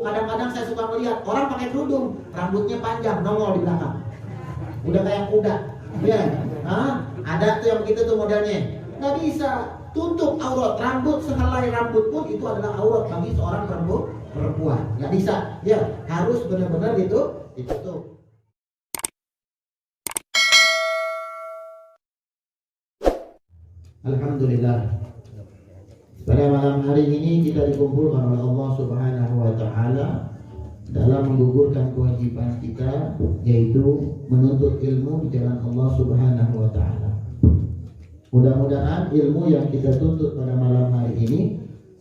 Kadang-kadang saya suka melihat orang pakai kerudung, rambutnya panjang, nongol di belakang. Udah kayak kuda. Ya, ada tuh yang begitu tuh modelnya. Nggak bisa, tutup aurat. Rambut sehelai rambut pun itu adalah aurat bagi seorang perempuan. Nggak bisa. Ya, harus benar-benar ditutup. Alhamdulillah. Pada malam hari ini kita dikumpulkan oleh Allah Subhanahu wa taala dalam menggugurkan kewajiban kita, yaitu menuntut ilmu di jalan Allah Subhanahu wa taala. Mudah-mudahan ilmu yang kita tuntut pada malam hari ini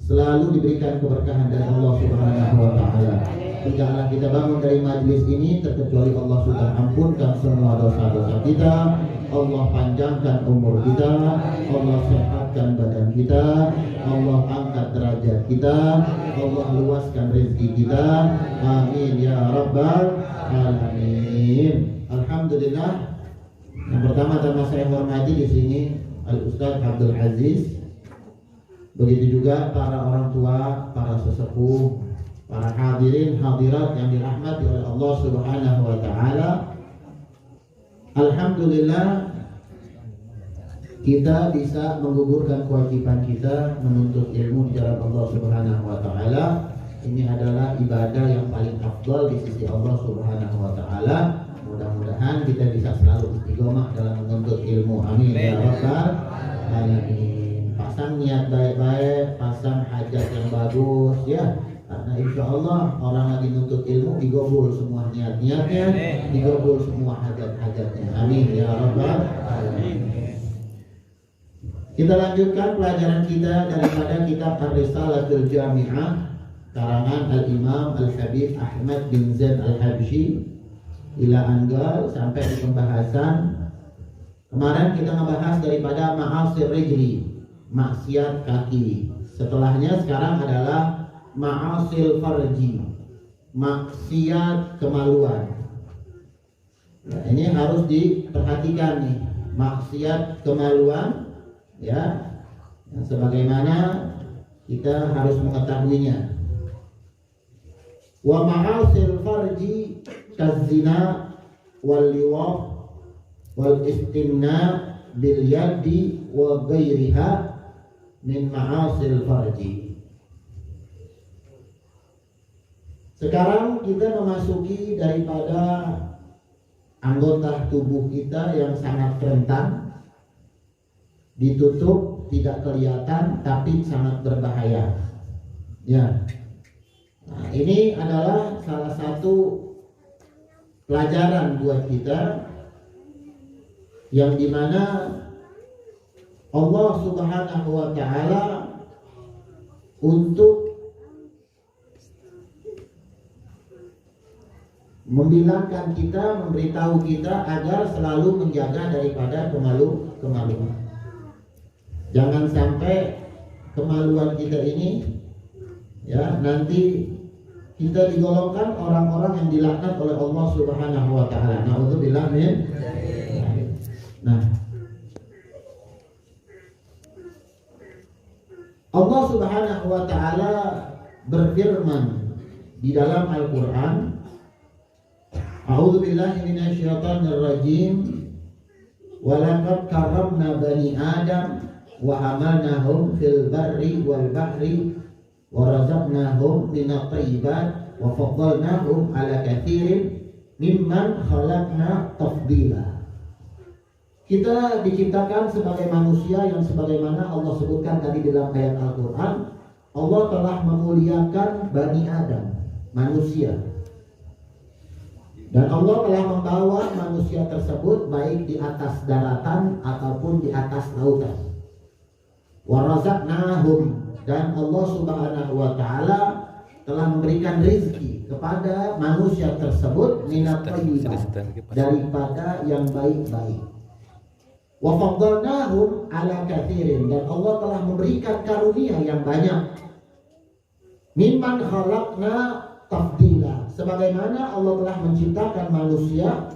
selalu diberikan keberkahan dari Allah Subhanahu wa taala. Tidaklah kita bangun dari majlis ini terkecuali Allah sudah ampunkan semua dosa-dosa kita, Allah panjangkan umur kita, Allah sehatkan badan kita, Allah angkat derajat kita, Allah luaskan rezeki kita. Amin ya rabbal alamin. Alhamdulillah. Yang pertama-tama saya hormati di sini Al-Ustaz Abdul Aziz. Begitu juga para orang tua, para sesepuh, para hadirin hadirat yang dirahmati oleh Allah Subhanahu wa taala. Alhamdulillah kita bisa menggugurkan kewajiban kita menuntut ilmu di jalan Allah Subhanahu wa taala. Ini adalah ibadah yang paling afdal di sisi Allah Subhanahu wa taala. Mudah-mudahan kita bisa selalu istiqomah dalam menuntut ilmu. Amin ya rabbal alamin. Pasang niat baik-baik, pasang hajat yang bagus ya. Karena insya Allah orang lagi nuntut ilmu digobol semua niat-niatnya, digobol semua hajat-hajatnya. Amin ya rabbal alamin. Kita lanjutkan pelajaran kita daripada kitab Ar-Risalatul Jami'ah karangan Al-Imam Al-Habib Ahmad bin Zaid Al-Habsyi ila Anggal sampai di pembahasan. Kemarin kita ngebahas daripada ma'asir rijli, maksiat kaki. Setelahnya sekarang adalah ma'asil farji, maksiat kemaluan. Nah, ini harus diperhatikan nih, maksiat kemaluan ya, yang sebagaimana kita harus mengetahuinya. Wa ma'asil farji kazina wal liwaq wal istimna bil yadi wa ghairiha min ma'asil farji. Sekarang kita memasuki daripada anggota tubuh kita yang sangat rentan, ditutup, tidak kelihatan, tapi sangat berbahaya. Ya, nah, ini adalah salah satu pelajaran buat kita, yang dimana Allah Subhanahu wa taala untuk membilangkan kita, memberitahu kita agar selalu menjaga daripada kemaluan. Jangan sampai kemaluan kita ini ya nanti kita digolongkan orang-orang yang dilaknat oleh Allah Subhanahu wa taala. Nauzubillah min. Nah, Allah Subhanahu wa taala berfirman di dalam Al-Qur'an, A'udzu billahi minasyaitonir rajim. Wa laqad karramna bani Adam wa hamalnahum fil barri wal bahri wa razaqnahum minat thayyibat wa faddalnahum ala katsirin mimman khalaqna tafdila. Kita diciptakan sebagai manusia yang sebagaimana Allah sebutkan tadi dalam ayat Al-Qur'an, Allah telah memuliakan Bani Adam, manusia. Dan Allah telah membawa manusia tersebut baik di atas daratan ataupun di atas lautan. Wa razaqnahum, dan Allah Subhanahu wa taala telah memberikan rezeki kepada manusia tersebut minat thayyibat, daripada yang baik-baik. Wa faddalnahum ala katsirin, dan Allah telah memberikan karunia yang banyak. Mimman khalaqna tafdila, sebagaimana Allah telah menciptakan manusia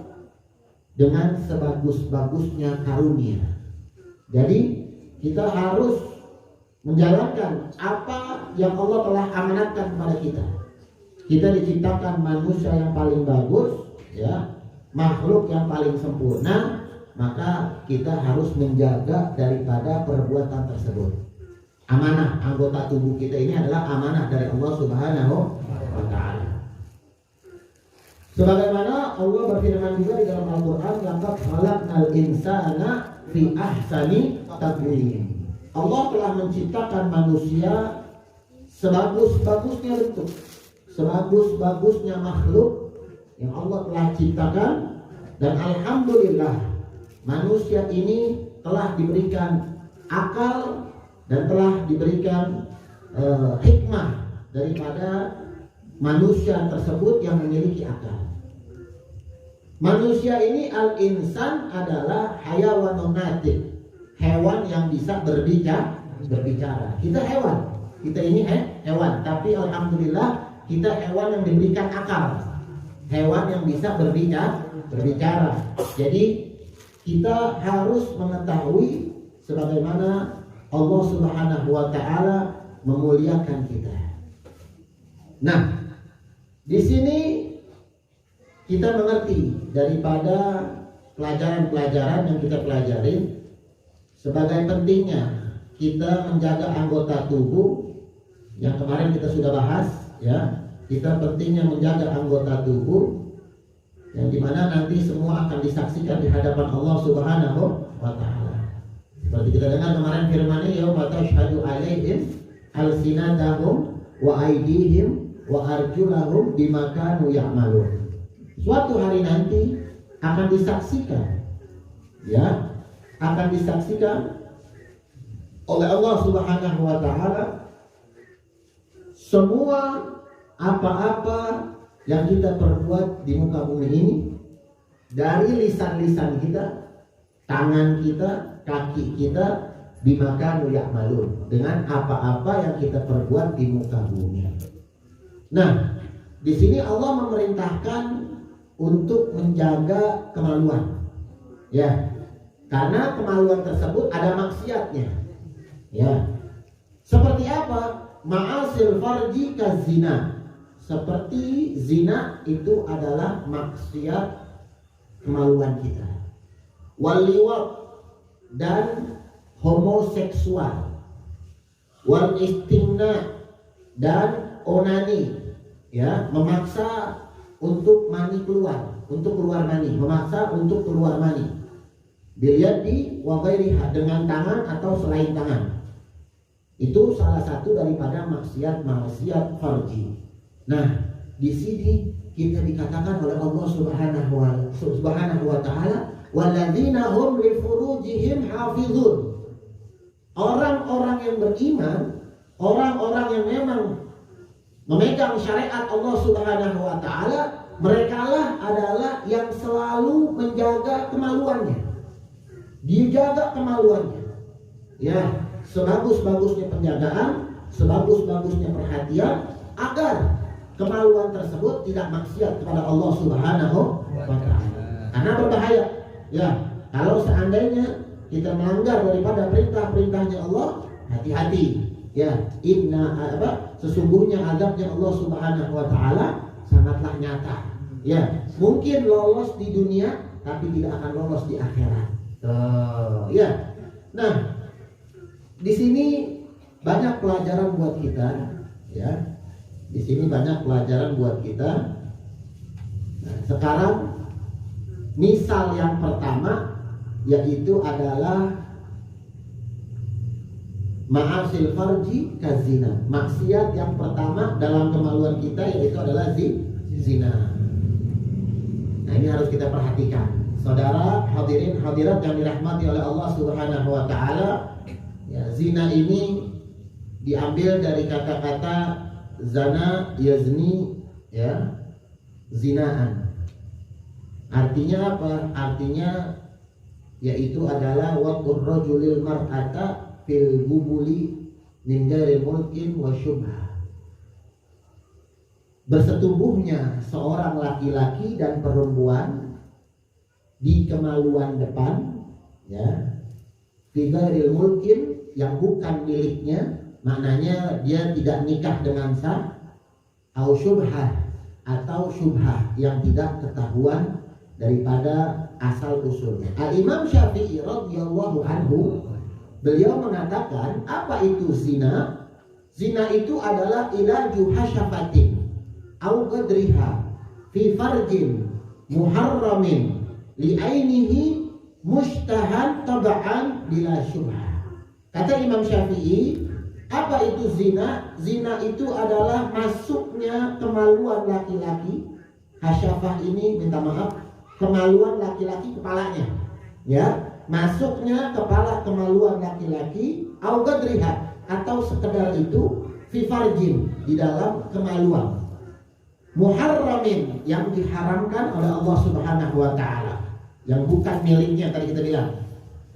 dengan sebagus-bagusnya karunia. Jadi kita harus menjalankan apa yang Allah telah amanatkan kepada kita. Kita diciptakan manusia yang paling bagus, ya, makhluk yang paling sempurna, maka kita harus menjaga daripada perbuatan tersebut. Amanah anggota tubuh kita ini adalah amanah dari Allah Subhanahu wa Ta'ala. Sebagaimana Allah berfirman juga di dalam Al-Quran, laqad khalaqnal insana fi ahsani taqwim. Allah telah menciptakan manusia sebagus-bagusnya bentuk, sebagus-bagusnya makhluk yang Allah telah ciptakan. Dan alhamdulillah manusia ini telah diberikan akal dan telah diberikan hikmah daripada manusia tersebut yang memiliki akal. Manusia ini al-insan adalah hayawanun natiq, hewan yang bisa berbicara. Kita hewan, kita ini hewan, tapi alhamdulillah kita hewan yang diberikan akal, hewan yang bisa berbicara. Jadi kita harus mengetahui sebagaimana Allah Subhanahu wa Ta'ala memuliakan kita. Nah, di sini kita mengerti daripada pelajaran-pelajaran yang kita pelajari sebagai pentingnya kita menjaga anggota tubuh yang kemarin kita sudah bahas, ya. Kita pentingnya menjaga anggota tubuh yang dimana nanti semua akan disaksikan di hadapan Allah Subhanahu wa Ta'ala. Seperti kita dengar kemarin firman-Nya, yauma tashhadu 'alaihim alsinatahum wa aydihim wa arjulahum bima kanu ya'malun. Suatu hari nanti akan disaksikan, ya, akan disaksikan oleh Allah Subhanahu wa Ta'ala semua apa-apa yang kita perbuat di muka bumi ini, dari lisan-lisan kita, tangan kita, kaki kita, bima kanu ya'malun, dengan apa-apa yang kita perbuat di muka bumi. Nah, di sini Allah memerintahkan untuk menjaga kemaluan, ya, karena kemaluan tersebut ada maksiatnya, ya. Seperti apa? Ma'asil farji kazina, seperti zina itu adalah maksiat kemaluan kita. Waliwat, dan homoseksual. Wal istimna, dan onani, ya, memaksa untuk mani keluar, untuk keluar mani, memaksa untuk keluar mani. Dilihat di wa ghairiha, dengan tangan atau selain tangan. Itu salah satu daripada maksiat farji. Nah, di sini kita dikatakan oleh Allah Subhanahu wa Ta'ala, walladzina hum li furujihim hafizun. Orang-orang yang beriman, orang-orang yang memang memegang syariat Allah Subhanahu wa Ta'ala, merekalah adalah yang selalu menjaga kemaluannya. Dijaga kemaluannya, ya, sebagus-bagusnya penjagaan, sebagus-bagusnya perhatian, agar kemaluan tersebut tidak maksiat kepada Allah Subhanahu wa Ta'ala. Karena berbahaya, ya, kalau seandainya kita melanggar daripada perintah-perintahnya Allah, hati-hati, ya. Sesungguhnya azabnya Allah Subhanahu wa Ta'ala sangatlah nyata, ya. Mungkin lolos di dunia, tapi tidak akan lolos di akhirat. Ya. Nah, di sini banyak pelajaran buat kita, ya. Di sini banyak pelajaran buat kita. Nah, sekarang misal yang pertama yaitu adalah ma'asil farji kazina. Maksiat yang pertama dalam kemaluan kita yaitu adalah zina. Nah, ini harus kita perhatikan. Saudara hadirin hadirat yang dirahmati oleh Allah Subhanahu wa Ta'ala, ya, zina ini diambil dari kata-kata zana yazni, ya, zinaan. Artinya apa? Artinya yaitu adalah waqur rajulil mar'ata fil bubuli min ghairi mulkin wa syubha. Bersetubuhnya seorang laki-laki dan perempuan di kemaluan depan, ya, fi ghairi mulkin, yang bukan miliknya, maknanya dia tidak nikah dengan sah, au syubhah atau syubhah yang tidak ketahuan daripada asal usulnya. Al-Imam Syafi'i radhiyallahu anhu, beliau mengatakan, apa itu zina? Zina itu adalah ilaju hasyafatin au qadriha fi farjin muharramin li'ainihi mushtahan taba'an bila syubhah. Kata Imam Syafi'i, apa itu zina? Zina itu adalah masuknya kemaluan laki-laki. Hasyafah ini, minta maaf, kemaluan laki-laki kepalanya, ya, masuknya kepala kemaluan laki-laki au qadriha atau sekedar itu fi farjin di dalam kemaluan muharramin yang diharamkan oleh Allah Subhanahu wa taala, yang bukan miliknya tadi kita bilang.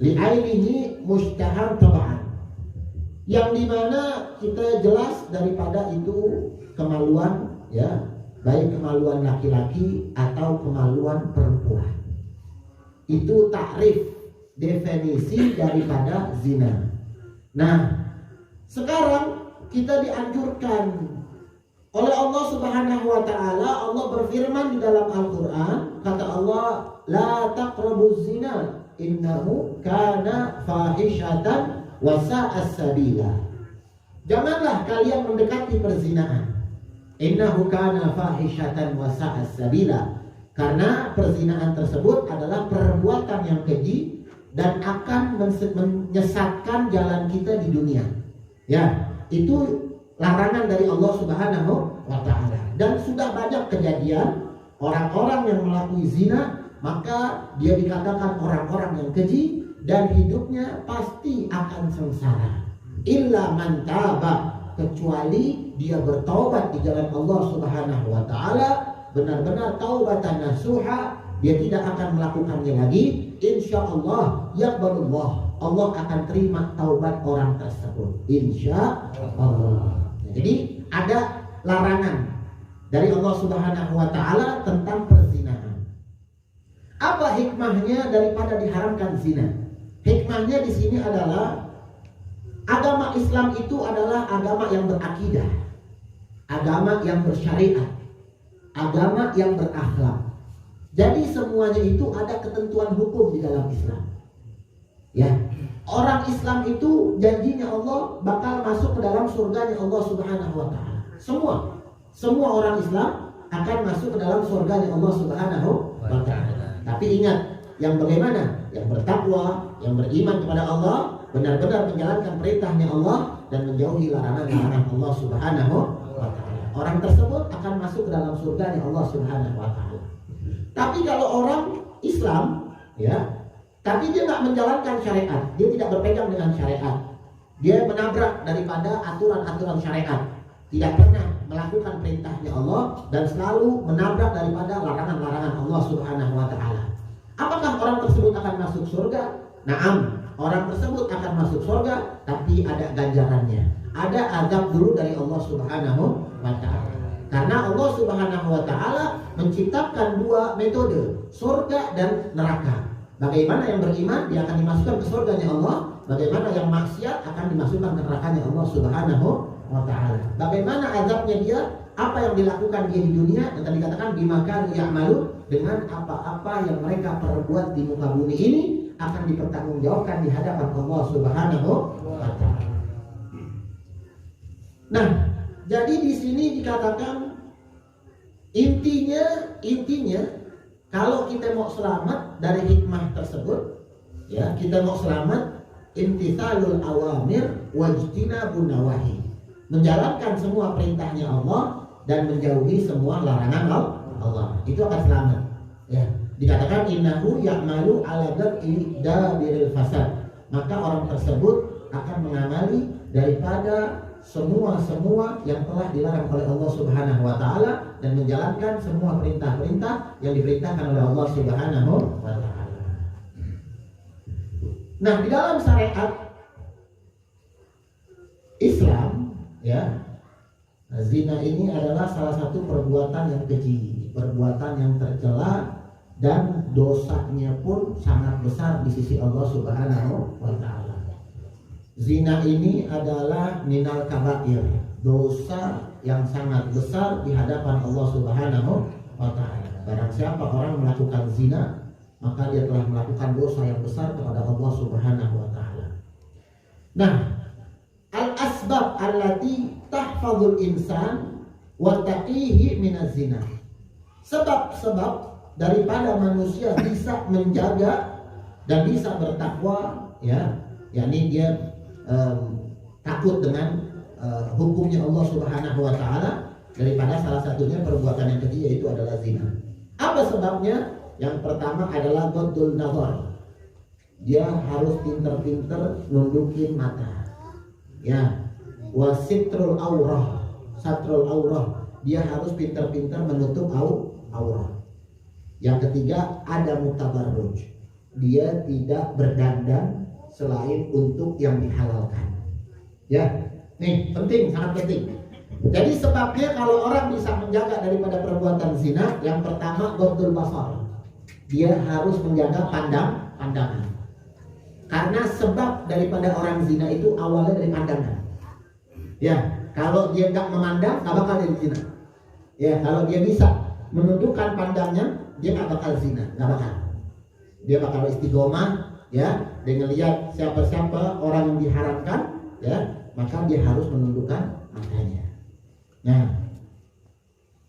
Li'ainihi mustahan tab'an, yang dimana kita jelas daripada itu kemaluan, ya, baik kemaluan laki-laki atau kemaluan perempuan. Itu takrif, definisi daripada zina. Nah, sekarang kita dianjurkan oleh Allah Subhanahu wa taala. Allah berfirman di dalam Al-Qur'an, kata Allah, la taqrabuz zina innahu kana fahishatan wa sa'as sabila. Janganlah kalian mendekati perzinahan. Innahu kana fahishatan wa sa'as sabila. Karena perzinahan tersebut adalah perbuatan yang keji dan akan menyesatkan jalan kita di dunia. Ya, itu larangan dari Allah Subhanahu wa taala. Dan sudah banyak kejadian orang-orang yang melakukan zina, maka dia dikatakan orang-orang yang keji dan hidupnya pasti akan sengsara. Illa man taba, kecuali dia bertaubat di jalan Allah Subhanahu wa taala, benar-benar taubatan nasuha, dia tidak akan melakukannya lagi. Insyaallah yaqbalullah, Allah akan terima taubat orang tersebut, insyaallah. Jadi ada larangan dari Allah Subhanahu wa taala tentang perzinahan. Apa hikmahnya daripada diharamkan zina? Hikmahnya di sini adalah agama Islam itu adalah agama yang berakidah, agama yang bersyariat, agama yang berakhlak. Jadi semuanya itu ada ketentuan hukum di dalam Islam. Ya, orang Islam itu janjinya Allah bakal masuk ke dalam surganya Allah Subhanahu wa taala. Semua orang Islam akan masuk ke dalam surganya Allah Subhanahu wa taala. Tapi ingat, yang bagaimana? Yang bertakwa, yang beriman kepada Allah, benar-benar menjalankan perintahnya Allah dan menjauhi larangan-larangan Allah Subhanahu wa taala. Orang tersebut akan masuk ke dalam surganya Allah Subhanahu wa taala. Tapi kalau orang Islam, ya, tapi dia tidak menjalankan syariat, dia tidak berpegang dengan syariat, dia menabrak daripada aturan-aturan syariat, tidak pernah melakukan perintahnya Allah dan selalu menabrak daripada larangan-larangan Allah Subhanahu wa taala. Apakah orang tersebut akan masuk surga? Naam, orang tersebut akan masuk surga, tapi ada ganjarannya. Ada azab dulu dari Allah Subhanahu wa taala. Karena Allah Subhanahu wa taala menciptakan dua metode, surga dan neraka. Bagaimana yang beriman dia akan dimasukkan ke surganya Allah, bagaimana yang maksiat akan dimasukkan ke nerakanya Allah Subhanahu wa taala. Bagaimana azabnya dia, apa yang dilakukan dia di dunia, dan tadi dikatakan bimakanu ya'malu, dengan apa-apa yang mereka perbuat di muka bumi ini akan dipertanggungjawabkan di hadapan Allah Subhanahu wa taala. Nah, jadi di sini dikatakan intinya kalau kita mau selamat dari hikmah tersebut, ya, kita mau selamat, imtithalul awamir wajtinabun nawahi, menjalankan semua perintahnya Allah dan menjauhi semua larangan Allah, itu akan selamat. Ya, dikatakan innahu ya'malu ala dabiril fasad, maka orang tersebut akan mengamali daripada semua yang telah dilarang oleh Allah Subhanahu wa taala dan menjalankan semua perintah-perintah yang diperintahkan oleh Allah Subhanahu wa taala. Nah, di dalam syariat Islam, ya, zina ini adalah salah satu perbuatan yang keji, perbuatan yang tercela, dan dosanya pun sangat besar di sisi Allah Subhanahu wa taala. Zina ini adalah minal kabair, dosa yang sangat besar di hadapan Allah Subhanahu wa taala. Barang siapa orang melakukan zina, maka dia telah melakukan dosa yang besar kepada Allah Subhanahu wa taala. Nah, al-asbab allati tahfazul insan wa taqihi minaz zina. Sebab-sebab daripada manusia bisa menjaga dan bisa bertakwa, ya, yakni dia takut dengan hukumnya Allah Subhanahu wa taala, daripada salah satunya perbuatan yang keji, yaitu adalah zina. Apa sebabnya? Yang pertama adalah ghaddul nazar. Dia harus pinter-pinter nundukin mata. Ya. Wasitrul aurah. Satrul aurah. Dia harus pinter-pinter menutup aurah. Yang ketiga ada mutabarruj. Dia tidak berdandan selain untuk yang dihalalkan. Ya. Nih, penting, sangat penting. Jadi sebabnya kalau orang bisa menjaga daripada perbuatan zina, yang pertama ghaddul basar. Dia harus menjaga pandangan. Karena sebab daripada orang zina itu awalnya dari pandangan. Ya, kalau dia nggak memandang, nggak bakal jadi zina. Ya, kalau dia bisa menundukkan pandangnya, dia nggak bakal zina, nggak bakal. Dia bakal istiqomah, ya, dengan lihat siapa-siapa orang yang diharamkan, ya, maka dia harus menundukkan matanya. Nah,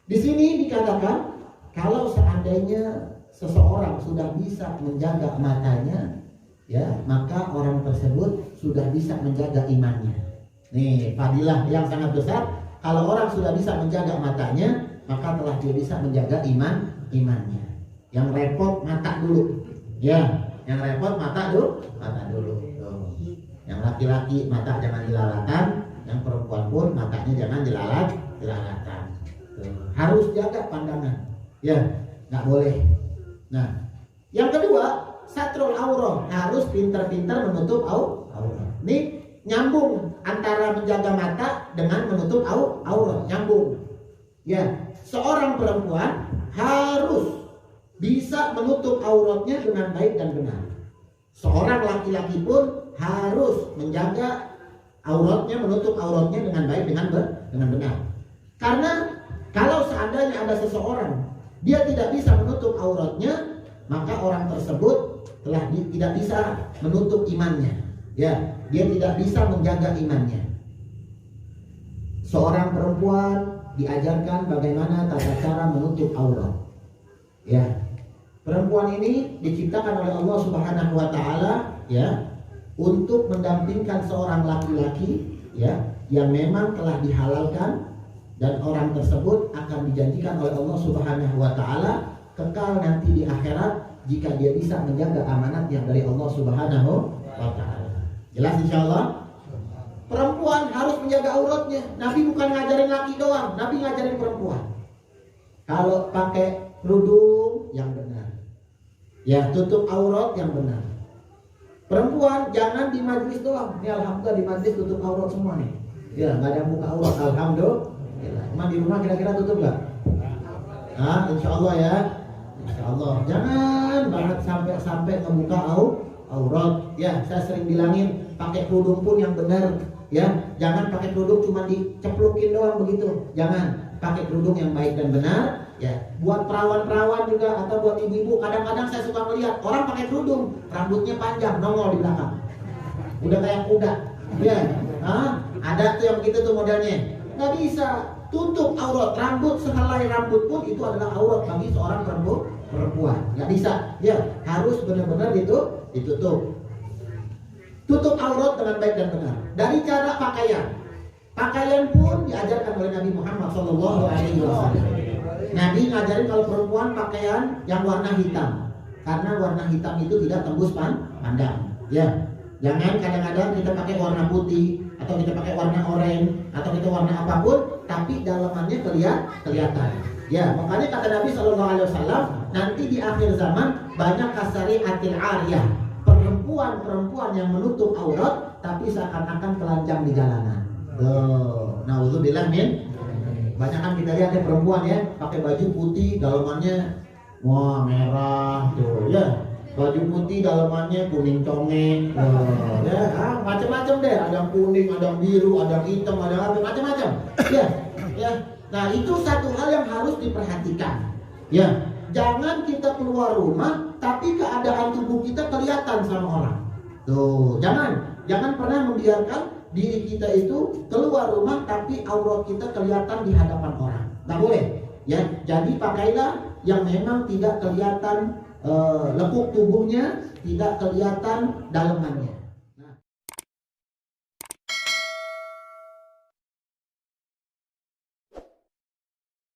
di sini dikatakan kalau seandainya seseorang sudah bisa menjaga matanya, ya, maka orang tersebut sudah bisa menjaga imannya. Nih, fadilah yang sangat besar. Kalau orang sudah bisa menjaga matanya, maka telah dia bisa menjaga imannya. Yang repot mata dulu, ya, yang repot mata dulu. Tuh. Yang laki-laki mata jangan dilalatan, yang perempuan pun matanya jangan dilalatan. Harus jaga pandangan, ya, nggak boleh. Nah, yang kedua, satrul aurah, harus pintar-pintar menutup aurah. Ini nyambung antara menjaga mata dengan menutup aurah, nyambung. Ya, seorang perempuan harus bisa menutup auratnya dengan baik dan benar. Seorang laki-laki pun harus menjaga auratnya, menutup auratnya dengan baik dengan benar. Karena kalau seandainya ada seseorang dia tidak bisa menutup auratnya, maka orang tersebut telah tidak bisa menutup imannya. Ya, dia tidak bisa menjaga imannya. Seorang perempuan diajarkan bagaimana tata cara menutup aurat. Ya, perempuan ini diciptakan oleh Allah Subhanahu wa taala, ya, untuk mendampingkan seorang laki-laki, ya, yang memang telah dihalalkan, dan orang tersebut akan dijanjikan oleh Allah Subhanahu wa taala kekal nanti di akhirat jika dia bisa menjaga amanat yang dari Allah Subhanahu wa taala. Jelas insyaallah? Perempuan harus menjaga auratnya. Nabi bukan ngajarin laki doang, Nabi ngajarin perempuan. Kalau pakai kerudung yang benar, ya, tutup aurat yang benar. Perempuan jangan di majlis doang. Ini alhamdulillah di majlis tutup aurat semua nih. Ya, nggak ada buka aurat, alhamdulillah. Cuma di rumah kira-kira tutup nggak? Nah, insya Allah ya, insya Allah. Jangan banget sampai ngebuka aurat. Ya, saya sering bilangin, pakai kerudung pun yang benar. Ya, jangan pakai kerudung cuma diceplukin doang begitu. Jangan, pakai kerudung yang baik dan benar. Ya, buat perawan-perawan juga atau buat ibu-ibu, kadang-kadang saya suka melihat orang pakai kerudung, rambutnya panjang, nongol di belakang. Udah kayak kuda. Ya, ada tuh yang begitu tuh modelnya. Nggak bisa, tutup aurat. Rambut sehelai rambut pun itu adalah aurat bagi seorang perempuan. Nggak bisa, ya, harus benar-benar ditutup. Tutup aurat dengan baik dan benar. Dari cara pakaian pun diajarkan oleh Nabi Muhammad SAW. Nabi ngajarin kalau perempuan pakaian yang warna hitam, karena warna hitam itu tidak tembus pandang. Ya, jangan kadang-kadang kita pakai warna putih, atau kita pakai warna oranye, atau kita warna apapun, tapi dalamannya kelihatan. Ya, makanya kata Nabi SAW, nanti di akhir zaman banyak kasari atil ariyah, perempuan yang menutup aurat, tapi seakan-akan telanjang di jalanan. Nauzubillah min. Banyak kan kita lihat ya perempuan ya, pakai baju putih, dalamannya wah merah tuh, ya. baju putih dalamannya kuning conge, macam-macam deh, ada yang kuning, ada yang biru, ada yang hitam, ada yang apa, macam-macam. Ya, ya. Nah itu satu hal yang harus diperhatikan. Ya, jangan kita keluar rumah tapi keadaan tubuh kita kelihatan sama orang. Tuh, jangan pernah membiarkan diri kita itu keluar rumah tapi aurat kita kelihatan di hadapan orang. Nggak boleh. Ya, jadi pakailah yang memang tidak kelihatan lekuk tubuhnya, tidak kelihatan dalemannya.